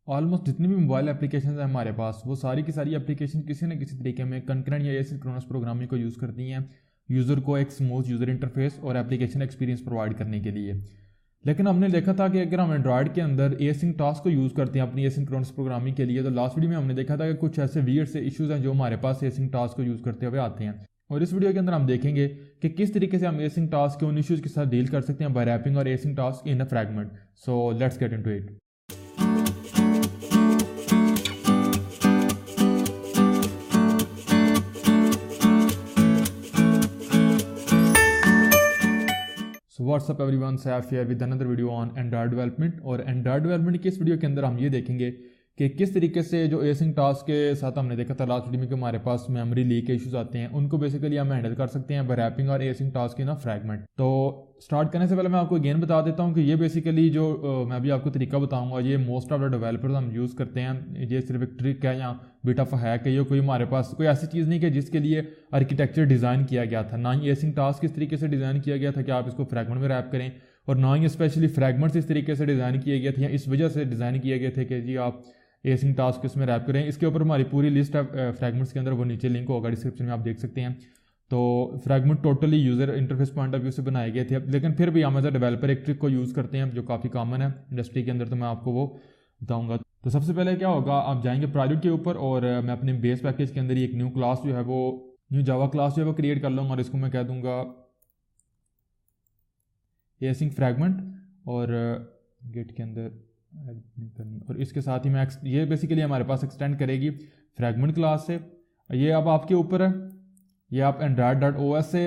Almost जितनी भी mobile application है हमारे पास, वो सारी की सारी एप्लीकेशन किसी न किसी तरीके में कंकरेंट या एसिंक्रोनस प्रोग्रामिंग को यूज़ करती हैं यूज़र को एक स्मूथ यूज़र इंटरफेस और एप्लीकेशन एक्सपीरियंस प्रोवाइड करने के लिए। लेकिन हमने देखा था कि अगर हम एंड्रॉयड के अंदर एसिंक टास्क को यूज़ करते हैं अपनी एसिंक्रोनस प्रोग्रामिंग के लिए, तो लास्ट वीडियो में हमने देखा था कि कुछ ऐसे वियर्ड से इश्यूज़ हैं जो हमारे पास एसिंक टास्क को यूज़ करते हुए आते हैं। और इस वीडियो के अंदर हम देखेंगे कि किस तरीके से हम एसिंक टास्क के उन इश्यूज़ के साथ डील कर सकते हैं बाय रैपिंग और async task in a fragment. So let's get into it. WhatsApp everyone, Saif here with another video on Android development. और एंड्रॉयड डेवलपमेंट की इस वीडियो के अंदर हम ये देखेंगे कि किस तरीके से जो एसिंक टास्क के साथ हमने देखा था लास्ट वीडियो में कि हमारे पास मेमोरी लीक के इश्यूज आते हैं, उनको बेसिकली हम हैंडल कर सकते हैं बाय रैपिंग और async task in a fragment. तो स्टार्ट करने से पहले मैं आपको अगेन बता देता हूँ कि ये बेसिकली जो मैं भी आपको तरीका बताऊंगा, ये मोस्ट ऑफ द डेवलपर्स हम यूज़ करते हैं। ये सिर्फ एक ट्रिक है या बिट ऑफ हैक है, ये कोई हमारे पास कोई ऐसी चीज़ नहीं कि जिसके लिए आर्किटेक्चर डिज़ाइन किया गया था। ना ही एसिंक टास्क इस तरीके से डिज़ाइन किया गया था कि आप इसको फ्रैगमेंट में रैप करें, और ना ही स्पेशली फ्रैगमेंट्स इस तरीके से डिज़ाइन किए गए थे या इस वजह से डिज़ाइन किए गए थे कि जी आप एसिंक टास्क इसमें रैप करें। इसके ऊपर हमारी पूरी लिस्ट है फ्रैगमेंट्स के अंदर, वो नीचे लिंक होगा डिस्क्रिप्शन में, आप देख सकते हैं। तो fragment totally user interface point of view से बनाए गए थे, लेकिन फिर भी हम एज अ डेवलपर एक ट्रिक को यूज़ करते हैं जो काफ़ी कॉमन है इंडस्ट्री के अंदर, तो मैं आपको वो बताऊंगा। तो सबसे पहले क्या होगा, आप जाएंगे प्रोजेक्ट के ऊपर और मैं अपने बेस पैकेज के अंदर एक न्यू क्लास जो है वो न्यू जावा क्लास जो है वो क्रिएट कर लूँगा और इसको मैं कह दूँगा एसिंक फ्रैगमेंट, और गेट के अंदर नहीं करनी, और इसके साथ ही मैं ये बेसिकली हमारे पास एक्सटेंड करेगी फ्रैगमेंट क्लास से। ये अब आपके ऊपर है, ये आप android.os से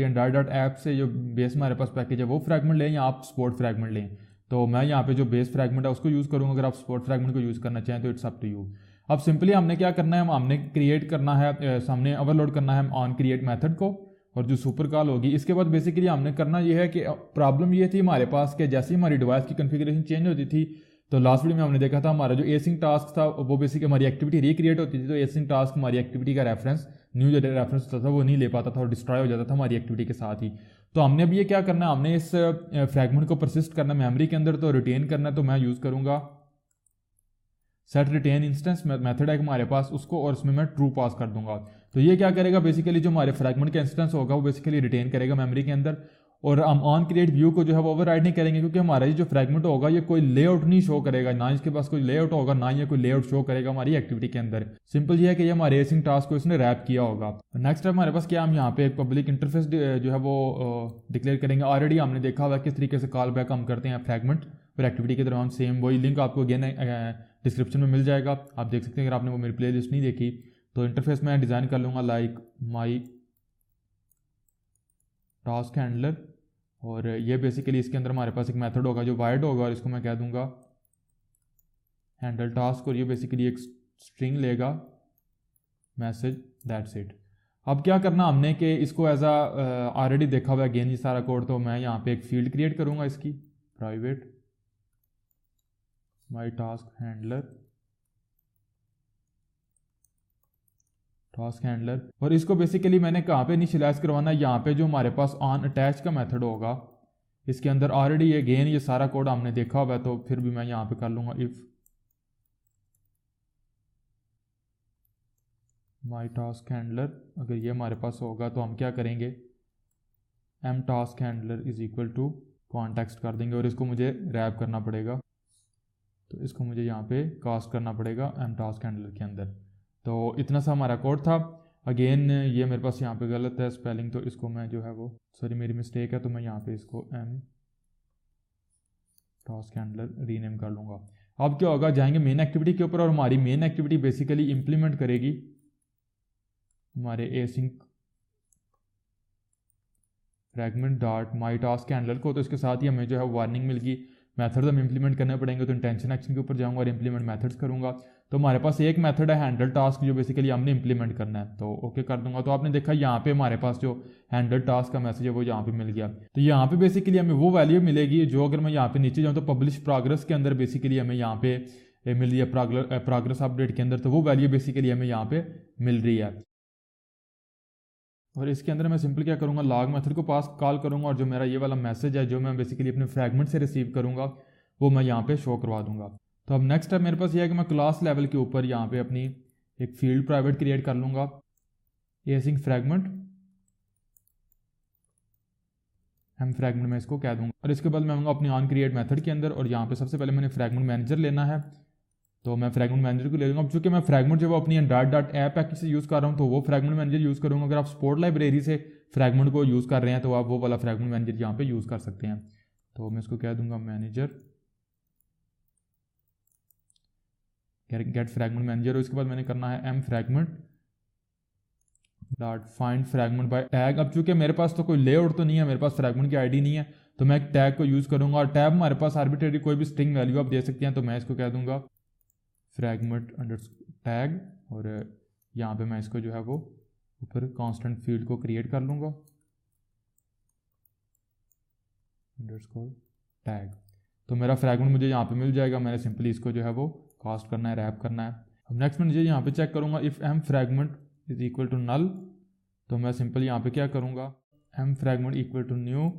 android.app से जो बेस हमारे पास पैकेज है वो फ्रैगमेंट लें या आप स्पोर्ट फ्रैगमेंट लें। तो मैं यहाँ पे जो बेस फ्रैगमेंट है उसको यूज़ करूँगा, अगर आप स्पोर्ट फ्रैगमेंट को यूज़ करना चाहें तो इट्स अप टू यू। अब सिंपली हमने क्या करना है, हमने क्रिएट करना है, सामने ओवरलोड करना है ऑन क्रिएट मेथड को, और जो सुपर कॉल होगी इसके बाद बेसिकली हमने करना ये है कि प्रॉब्लम ये थी हमारे पास कि जैसे ही हमारी डिवाइस की कॉन्फ़िगरेशन चेंज होती थी, तो लास्ट वीडियो में हमने देखा था हमारा जो एसिंक टास्क था वो बेसिकली हमारी एक्टिविटी रिक्रिएट होती थी, तो एसिंक टास्क हमारी एक्टिविटी का रेफरेंस न्यू जो रेफरेंस होता था वो नहीं ले पाता था और डिस्ट्रॉय हो जाता था हमारी एक्टिविटी के साथ ही। तो हमने अब ये क्या करना है, हमने इस फ्रैगमेंट को परसिस्ट करना मेमोरी के अंदर, तो रिटेन करना, तो मैं यूज़ करूँगा सेट रिटेन इंस्टेंस मेथड है हमारे पास उसको, और उसमें मैं ट्रू पास कर दूंगा। तो ये क्या करेगा, बेसिकली जो हमारे फ्रैगमेंट का इंस्टेंस होगा वो बेसिकली रिटेन करेगा मेमोरी के अंदर, और हम ऑन क्रिएट व्यू को जो है वो ओवरराइड नहीं करेंगे, क्योंकि हमारा ये जो फ्रैगमेंट होगा ये कोई लेआउट नहीं शो करेगा, ना इसके पास कोई लेआउट होगा, ना ये कोई लेआउट शो करेगा हमारी एक्टिविटी के अंदर। सिंपल ये है कि ये हमारे एसिंक टास्क को इसने रैप किया होगा। नेक्स्ट हमारे पास क्या, हम यहाँ पे एक पब्लिक इंटरफेस जो है वो डिक्लेयर करेंगे। ऑलरेडी हमने देखा हुआ किस तरीके से कॉल बैक हम करते हैं फ्रैगमेंट और एक्टिविटी के दौरान, सेम वही लिंक आपको अगेन डिस्क्रिप्शन में मिल जाएगा, आप देख सकते हैं अगर आपने वो मेरी प्ले लिस्ट नहीं देखी। तो इंटरफेस मैं डिज़ाइन कर लूँगा लाइक माई टास्क हैंडलर, और ये बेसिकली इसके अंदर हमारे पास एक मेथड होगा जो वाइड होगा, और इसको मैं कह दूंगा हैंडल टास्क, और ये बेसिकली एक स्ट्रिंग लेगा मैसेज, दैट्स इट। अब क्या करना हमने कि इसको एज ऑलरेडी देखा हुआ अगेन ये सारा कोड, तो मैं यहाँ पे एक फील्ड क्रिएट करूँगा इसकी प्राइवेट माई टास्क हैंडलर, और इसको बेसिकली मैंने कहाँ पे इनिशियलाइज करवाना है, यहाँ पे जो हमारे पास ऑन अटैच का मेथड होगा इसके अंदर। ऑलरेडी ये अगेन ये सारा कोड हमने देखा हुआ है, तो फिर भी मैं यहाँ पे कर लूँगा इफ माई टास्क हैंडलर, अगर ये हमारे पास होगा तो हम क्या करेंगे, m task handler is equal to context कर देंगे, और इसको मुझे रैप करना पड़ेगा, तो इसको मुझे यहाँ पे कास्ट करना पड़ेगा एम टास्क हैंडलर के अंदर। तो इतना सा हमारा कोड था। अगेन ये मेरे पास यहाँ पे गलत है स्पेलिंग, तो इसको मैं जो है वो सॉरी मेरी मिस्टेक है, तो मैं यहाँ पे इसको एम टास्क हैंडलर रीनेम कर लूँगा। अब क्या होगा, जाएंगे मेन एक्टिविटी के ऊपर, और हमारी मेन एक्टिविटी बेसिकली इंप्लीमेंट करेगी हमारे async fragment dot my task handler को। तो इसके साथ ही हमें जो है वार्निंग मिल गई, मेथड्स हम इंप्लीमेंट करने पड़ेंगे, तो इंटेंशन एक्शन के ऊपर जाऊंगा और इंप्लीमेंट मेथड्स करूंगा। तो हमारे पास एक मेथड है हैंडल टास्क जो बेसिकली हमने इंप्लीमेंट करना है, तो ओके कर दूंगा। तो आपने देखा यहाँ पे हमारे पास जो हैंडल टास्क का मैसेज है वो यहाँ पे मिल गया। तो यहाँ पे बेसिकली हमें वो वैल्यू मिलेगी जो, अगर मैं यहाँ पे नीचे जाऊँ तो पब्लिश प्रोग्रेस के अंदर बेसिकली हमें यहाँ पे मिल रही है प्रोग्रेस अपडेट के अंदर, तो वो वैल्यू बेसिकली हमें यहाँ पे मिल रही है। और इसके अंदर मैं सिंपल क्या करूँगा, लॉग मेथड को पास कॉल करूँगा, और जो मेरा ये वाला मैसेज है जो मैं बेसिकली अपने फ्रैगमेंट से रिसीव करूँगा वो मैं यहाँ पे शो करवा दूँगा। तो अब नेक्स्ट स्टेप मेरे पास ये है कि मैं क्लास लेवल के ऊपर यहाँ पे अपनी एक फील्ड प्राइवेट क्रिएट कर लूँगा, एसिंक फ्रैगमेंट एम फ्रैगमेंट में इसको कह दूँगा। और इसके बाद मैं आऊँगा अपनी ऑन क्रिएट मेथड के अंदर और यहाँ पे सबसे पहले मैंने फ्रैगमेंट मैनेजर लेना है, तो मैं फ्रैगमेंट मैनेजर को ले लूँगा। अब चूँकि मैं फ्रैगमेंट जो वो अपनी एंड्रॉइड डॉट ऐप पैकेज से यूज़ कर रहा हूँ तो वो फ्रैगमेंट मैनेजर यूज़ करूँगा। अगर आप स्पोर्ट लाइब्रेरी से फ्रैगमेंट को यूज़ कर रहे हैं तो आप वो वाला फ्रैगमेंट मैनेजर यहाँ पे यूज़ कर सकते हैं। तो मैं इसको कह दूँगा मैनेजर गेट फ्रैगमेंट मैनेजर, और इसके बाद मैंने करना है m fragment dot find fragment by tag. अब चूंकि मेरे पास तो कोई लेआउट तो नहीं है, मेरे पास फ्रैगमेंट की आईडी नहीं है, तो मैं एक टैग को यूज़ करूँगा। और टैग हमारे पास आर्बिट्रेरी कोई भी स्ट्रिंग वैल्यू आप दे सकते हैं, तो मैं इसको कह दूँगा फ्रैगमेंट अंडर टैग, और यहाँ पे मैं इसको जो है वो ऊपर कांस्टेंट फील्ड को क्रिएट कर लूँगा अंडरस्कोर टैग। तो मेरा फ्रैगमेंट मुझे यहाँ पे मिल जाएगा, मैंने सिंपली इसको जो है वो कास्ट करना है, रैप करना है। अब नेक्स्ट मैं मुझे यहाँ पे चेक करूँगा if m fragment is equal to null, तो मैं सिंपल यहाँ पे क्या करूँगा m fragment equal to new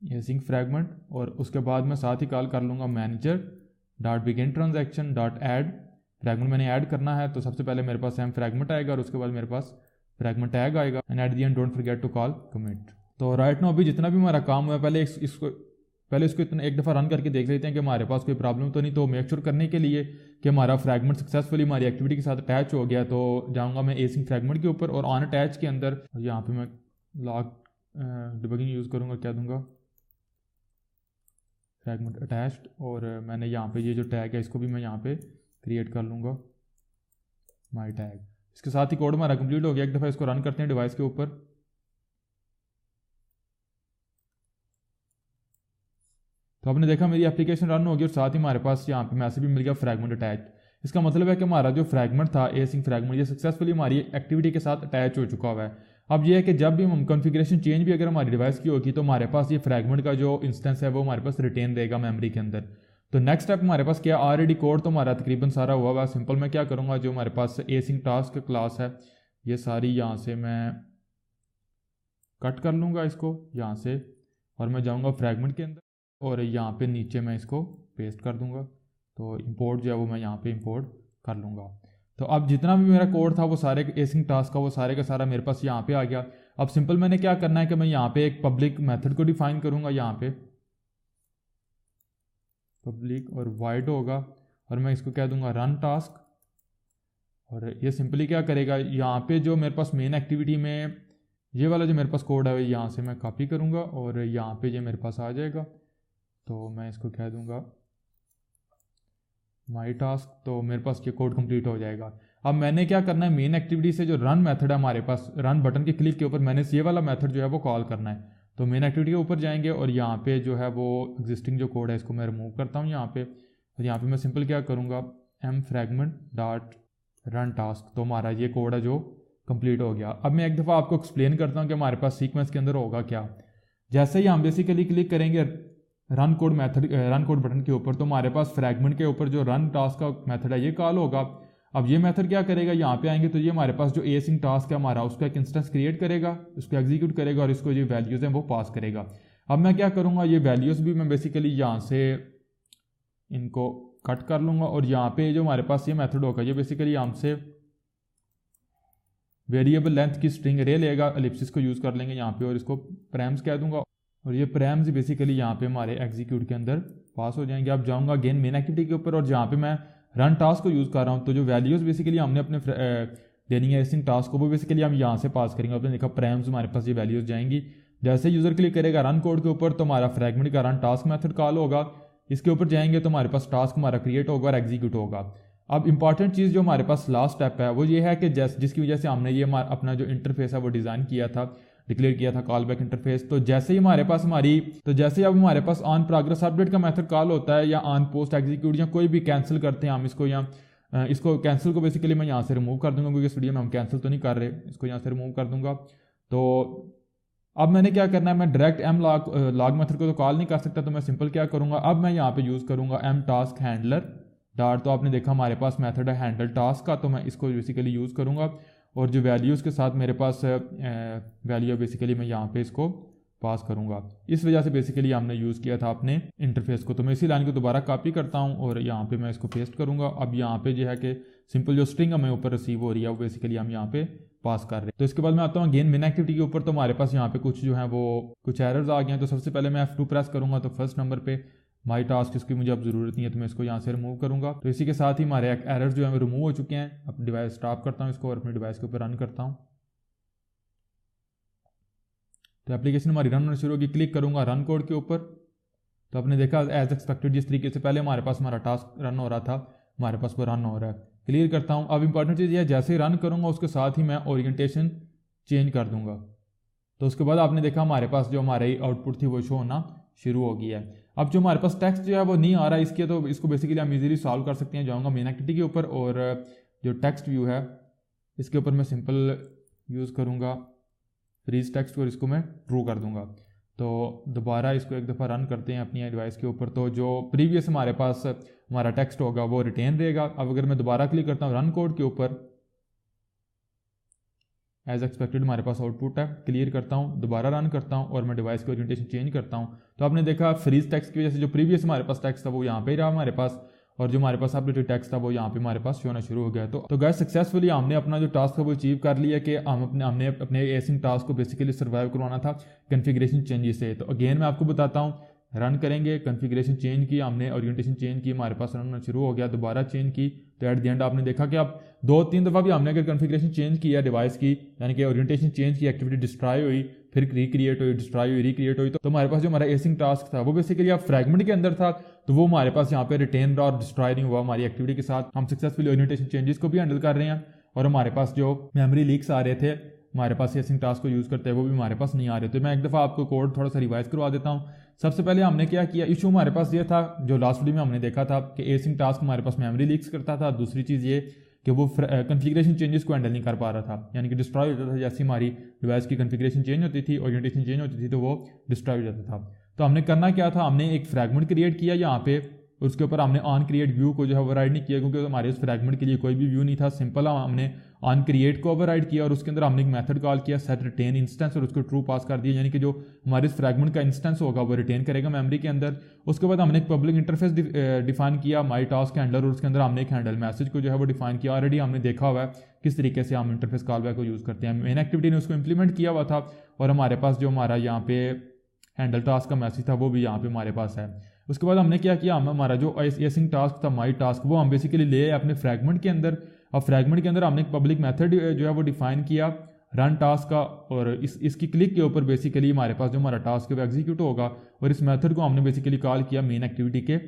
async fragment, और उसके बाद मैं साथ ही कॉल कर लूँगा manager dot begin transaction dot add fragment. मैंने ऐड करना है तो सबसे पहले मेरे पास एम फ्रैगमेंट आएगा और उसके बाद मेरे पास फ्रैगमेंट टैग आएगा, and at the end don't forget to call commit. तो राइट नाउ अभी जितना भी हमारा काम हुआ है पहले इसको इतना एक दफ़ा रन करके देख लेते हैं कि हमारे पास कोई प्रॉब्लम तो नहीं। तो मेक श्योर करने के लिए कि हमारा फ्रैगमेंट सक्सेसफुली हमारी एक्टिविटी के साथ अटैच हो गया, तो जाऊंगा मैं एसिंक फ्रैगमेंट के ऊपर और ऑन अटैच के अंदर, और यहाँ पे मैं लॉग डिबगिंग यूज़ करूँगा, क्या दूंगा फ्रैगमेंट अटैच्ड, और मैंने यहाँ पे ये जो टैग है इसको भी मैं यहाँ पे क्रिएट कर लूँगा माई टैग। इसके साथ ही कोड हमारा कंप्लीट हो गया। एक दफ़ा इसको रन करते हैं डिवाइस के ऊपर। तो आपने देखा मेरी एप्लीकेशन रन होगी और साथ ही हमारे पास यहाँ पे मैसेज भी मिल गया फ्रैगमेंट अटैच। इसका मतलब है कि हमारा जो फ्रैगमेंट था एसिंक फ्रैगमेंट ये सक्सेसफुली हमारी एक्टिविटी के साथ अटैच हो चुका हुआ है। अब ये है कि जब भी हम कॉन्फ़िगरेशन चेंज भी अगर हमारी डिवाइस की होगी तो हमारे पास ये फ्रैगमेंट का जो इंस्टेंस है वो हमारे पास रिटेन रहेगा मेमोरी के अंदर। तो नेक्स्ट स्टेप हमारे पास क्या, ऑलरेडी कोड तो हमारा तकरीबन सारा हुआ हुआ। सिंपल मैं क्या करूँगा, जो हमारे पास एसिंक टास्क क्लास है ये सारी यहाँ से मैं कट कर लूँगा इसको यहाँ से, और मैं जाऊँगा फ्रैगमेंट के अंदर और यहाँ पे नीचे मैं इसको पेस्ट कर दूंगा। तो इंपोर्ट जो है वो मैं यहाँ पे इंपोर्ट कर लूँगा। तो अब जितना भी मेरा कोड था वो सारे एसिंक टास्क का वो सारे का सारा मेरे पास यहाँ पे आ गया। अब सिंपल मैंने क्या करना है कि मैं यहाँ पे एक पब्लिक मेथड को डिफाइन करूँगा, यहाँ पे पब्लिक और वाइड होगा, और मैं इसको कह दूँगा रन टास्क, और ये सिंपली क्या करेगा, यहाँ पे जो मेरे पास मेन एक्टिविटी में ये वाला जो मेरे पास कोड है यहाँ से मैं कॉपी करूँगा और यहाँ पे ये मेरे पास आ जाएगा। तो मैं इसको कह दूंगा माई टास्क, तो मेरे पास ये कोड कंप्लीट हो जाएगा। अब मैंने क्या करना है, मेन एक्टिविटी से जो रन मेथड है हमारे पास, रन बटन के क्लिक के ऊपर मैंने ये वाला मेथड जो है वो कॉल करना है। तो मेन एक्टिविटी के ऊपर जाएंगे और यहाँ पे जो है वो एग्जिस्टिंग जो कोड है इसको मैं रिमूव करता हूँ यहाँ पे, और यहाँ पे मैं सिंपल क्या करूँगा m fragment dot run task, तो हमारा ये कोड है जो कंप्लीट हो गया। अब मैं एक दफ़ा आपको एक्सप्लेन करता हूँ कि हमारे पास सीक्वेंस के अंदर होगा क्या। जैसे ही हम बेसिकली क्लिक करेंगे run code method run code button के ऊपर, तो हमारे पास फ्रैगमेंट के ऊपर जो रन टास्क का मेथड है ये कॉल होगा। अब ये मेथड क्या करेगा, यहाँ पे आएंगे तो ये हमारे पास जो एसिंक टास्क है हमारा उसका एक इंस्टेंस क्रिएट करेगा, उसको एग्जीक्यूट करेगा और इसको जो वैल्यूज़ हैं वो पास करेगा। अब मैं क्या करूँगा, ये वैल्यूज़ भी मैं बेसिकली यहाँ से इनको कट कर लूँगा और यहाँ पे जो हमारे पास ये मेथड होगा ये बेसिकली हमसे वेरिएबल लेंथ की स्ट्रिंग अरे लेगा, एलिप्सिस को यूज़ कर लेंगे यहाँ पे और इसको प्रैम्स कह दूंगा, और ये प्रैम्स बेसिकली यहाँ पे हमारे एग्जीक्यूट के अंदर पास हो जाएंगे। अब जाऊँगा अगेन मेन एक्टिविटी के ऊपर और जहाँ पे मैं रन टास्क को यूज़ कर रहा हूँ, तो जो वैल्यूज़ बेसिकली हमने अपने देनी है एसिंक टास्क को वो बेसिकली हम यहाँ से पास करेंगे। आपने देखा प्रैम्स हमारे पास ये वैल्यूज़ जाएंगी। जैसे यूज़र क्लिक करेगा रन कोड के ऊपर तो हमारा फ्रैगमेंट का रन टास्क मेथड कॉल होगा, इसके ऊपर जाएंगे तो हमारे पास टास्क हमारा क्रिएट होगा और एग्जीक्यूट होगा। अब इंपॉर्टेंट चीज़ जो हमारे पास लास्ट स्टेप है वो ये है कि जिसकी वजह से हमने ये अपना जो इंटरफेस है वो डिज़ाइन किया था, डिक्लेयर किया था कॉल बैक इंटरफेस। तो जैसे ही हमारे पास अब हमारे पास ऑन प्रोग्रेस अपडेट का मेथड कॉल होता है या ऑन पोस्ट एग्जीक्यूट या कोई भी कैंसिल करते हैं हम इसको, या इसको कैंसिल को बेसिकली मैं यहाँ से रिमूव कर दूंगा क्योंकि इस वीडियो में हम कैंसिल तो नहीं कर रहे, इसको यहाँ से रिमूव कर दूंगा। तो अब मैंने क्या करना है, मैं डायरेक्ट एम लॉग मेथड को तो कॉल नहीं कर सकता, तो मैं सिंपल क्या करूँगा, अब मैं यहाँ पे यूज़ करूँगा एम टास्क हैंडलर डॉट। तो आपने देखा हमारे पास मेथड है हैंडल टास्क का, तो मैं इसको बेसिकली यूज़ करूँगा और जो वैल्यूज़ के साथ मेरे पास वैल्यू बेसिकली मैं यहाँ पे इसको पास करूँगा। इस वजह से बेसिकली हमने यूज़ किया था अपने इंटरफेस को। तो मैं इसी लाइन को दोबारा कॉपी करता हूँ और यहाँ पे मैं इसको पेस्ट करूँगा। अब यहाँ पे जो है कि सिंपल जो स्ट्रिंग हमें ऊपर रिसीव हो रही है वो बेसिकली हम यहाँ पे पास कर रहे हैं। तो इसके बाद मैं आता हूँ अगेन मेन एक्टिविटी के ऊपर। तो हमारे पास यहाँ पे कुछ जो है वो कुछ एरर्स आ गए हैं। तो सबसे पहले मैं F2 प्रेस करूँगा तो फर्स्ट नंबर पे माई टास्क, इसकी मुझे अब ज़रूरत नहीं है तो मैं इसको यहाँ से रिमूव करूँगा। तो इसी के साथ ही हमारे एरर्स जो है वो रिमूव हो चुके हैं। अब डिवाइस स्टॉप करता हूँ इसको और अपने डिवाइस के ऊपर रन करता हूँ। तो एप्लीकेशन हमारी रन होना शुरू होगी। क्लिक करूँगा रन कोड के ऊपर। तो आपने देखा एज एक्सपेक्टेड जिस तरीके से पहले हमारे पास हमारा टास्क रन हो रहा था हमारे पास वो रन हो रहा है। क्लियर करता हूँ। अब इंपॉर्टेंट चीज़ ये जैसे ही रन करूँगा उसके साथ ही मैं ओरिएंटेशन चेंज कर दूँगा। तो उसके बाद आपने देखा हमारे पास जो हमारी आउटपुट थी वो शो होना शुरू हो गया है। अब जो हमारे पास टेक्स्ट जो है वो नहीं आ रहा है इसके, तो इसको बेसिकली हम इजीली सॉल्व कर सकते हैं। जाऊँगा मेन एक्टिविटी के ऊपर और जो टेक्स्ट व्यू है इसके ऊपर मैं सिंपल यूज़ करूँगा फ्रीज टेक्स्ट और इसको मैं ट्रू कर दूँगा। तो दोबारा इसको एक दफ़ा रन करते हैं अपनी डिवाइस के ऊपर। तो जो प्रीवियस हमारे पास हमारा टेक्स्ट होगा वो रिटेन रहेगा। अब अगर मैं दोबारा क्लिक करता हूँ रन कोड के ऊपर, एज एक्सपेक्टेड हमारे पास आउटपुट है। क्लियर करता हूँ, दोबारा रन करता हूँ और मैं डिवाइस की ओरिएंटेशन चेंज करता हूँ। तो आपने देखा फ्रीज टेक्स्ट की वजह से जो प्रीवियस हमारे पास टेक्स्ट था वो यहाँ पे ही रहा हमारे पास, और जो हमारे पास अपडेटेड टेक्स्ट था वो यहाँ पे हमारे पास शो होना शुरू हो गया। तो गाइस सक्सेसफुली हमने अपना जो टास्क था वो अचीव कर लिया कि हमने अपने एसिंग टास्क को बेसिकली सर्वाइव करवाना था कॉन्फ़िगरेशन चेंजेस से। तो अगेन मैं आपको बताता हूँ, रन करेंगे, कॉन्फ़िगरेशन चेंज की हमने, ओरिएंटेशन चेंज की, हमारे पास रन होना शुरू हो गया। दोबारा चेंज की तो एट द एंड आपने देखा कि अब 2-3 दफ़ा भी हमने अगर कॉन्फ़िगरेशन चेंज किया डिवाइस की, यानी कि ओरिएंटेशन चेंज की, एक्टिविटी डिस्ट्रॉय हुई, फिर रिक्रिएट हुई, डिस्ट्रॉय हुई, रिक्रिएट हुई, तो हमारे पास जो हमारा एसिंग टास्क था वो बेसिकली अब फ्रैगमेंट के अंदर था, तो वो हमारे पास यहाँ पे रिटेन रहा और डिस्ट्रॉय नहीं हुआ। हमारी एक्टिविटी के साथ हम सक्सेसफुली ओरिएंटेशन चेंजेस को भी हैंडल कर रहे हैं और हमारे पास जो मेमोरी लीक्स आ रहे थे हमारे पास एसिंग टास्क को यूज़ करते हैं वो भी हमारे पास नहीं आ रहे। तो मैं एक दफ़ा आपको कोड थोड़ा सा रिवाइज करवा देता हूँ। सबसे पहले हमने क्या किया, इशू हमारे पास ये था जो लास्ट वीडियो में हमने देखा था कि एसिंग टास्क हमारे पास मेमोरी लीक्स करता था। दूसरी चीज़ ये कि वो कॉन्फ़िगरेशन चेंजेस को हैंडल नहीं कर पा रहा था, यानी कि डिस्ट्रॉय हो जाता था। जैसे हमारी डिवाइस की कॉन्फ़िगरेशन चेंज होती थी, ओरिएंटेशन चेंज होती थी, तो वो डिस्ट्रॉय हो जाता था। तो हमने करना क्या था, हमने एक फ्रैगमेंट क्रिएट किया यहाँ पे, उसके ऊपर हमने ऑन क्रिएट व्यू को जो है ओवरराइड नहीं किया क्योंकि हमारे उस फ्रैगमेंट के लिए कोई भी व्यू नहीं था। सिंपल हमने ऑन क्रिएट को ओवरराइड किया और उसके अंदर हमने एक मेथड कॉल किया सेट रिटेन इंस्टेंस और उसको ट्रू पास कर दिया, यानी कि जो हमारे इस फ्रैगमेंट का इंस्टेंस होगा वो रिटेन करेगा मेमोरी के अंदर। उसके बाद हमने एक पब्लिक इंटरफेस डिफाइन किया माई टास्क हैंडलर, और उसके अंदर हमने एक हैंडल मैसेज को जो है वो डिफाइन किया। ऑलरेडी हमने देखा हुआ है किस तरीके से हम इंटरफेस कॉलबैक को यूज़ करते हैं। मेन एक्टिविटी ने उसको इंप्लीमेंट किया हुआ था और हमारे पास जो हमारा यहाँ पे हैंडल टास्क का मैसेज था वो भी यहाँ पे हमारे पास है। उसके बाद हमने क्या किया, हम हमारा जो एसिंग टास्क था माई टास्क वो हम बेसिकली ले आए अपने फ्रैगमेंट के अंदर। अब फ्रैगमेंट के अंदर हमने एक पब्लिक मेथड जो है वो डिफाइन किया रन टास्क का, और इसकी क्लिक के ऊपर बेसिकली हमारे पास जो हमारा टास्क है वो एग्जीक्यूट होगा। और इस मेथड को हमने बेसिकली कॉल किया मेन एक्टिविटी के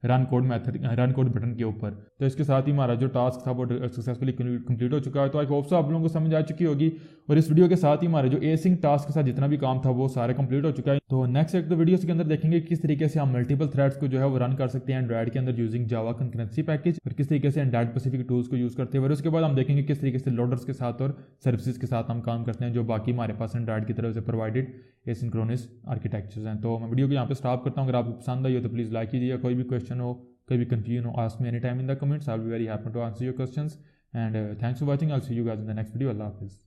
run code method, run code button के ऊपर। तो इसके साथ ही हमारा जो टास्क था वो सक्सेसफुली कंप्लीट हो चुका है। तो आई होप सो आप लोगों को समझ आ चुकी होगी, और इस वीडियो के साथ ही हमारे जो एसिंग टास्क के साथ जितना भी काम था वो सारे कंप्लीट हो चुका है। तो नेक्स्ट एक वीडियोस के अंदर देखेंगे किस तरीके से हम मल्टीपल थ्रेड्स को जो है वो रन कर सकते हैं एंड्रॉइड के अंदर यूजिंग जावा कंकरेंसी पैकेज, और किस तरीके से एंड्रॉइड स्पेसिफिक टूल्स को यूज़ करते हैं। और उसके बाद हम देखेंगे किस तरीके से लोडर्स के साथ और सर्विसेज के साथ हम काम करते हैं जो बाकी हमारे पास एंड्रॉइड की तरफ से प्रोवाइडेड एसिंक्रोनस आर्किटेक्चर्स हैं। तो मैं वीडियो को यहाँ पे स्टॉप करता हूँ। अगर आपको पसंद आई हो तो प्लीज़ लाइक कीजिए। कोई भी क्वेश्चन हो, कोई भी confusion, ask me anytime in the comments. I'll be very happy to answer your questions. And thanks for watching. I'll see you guys in the next video. Allah Hafiz.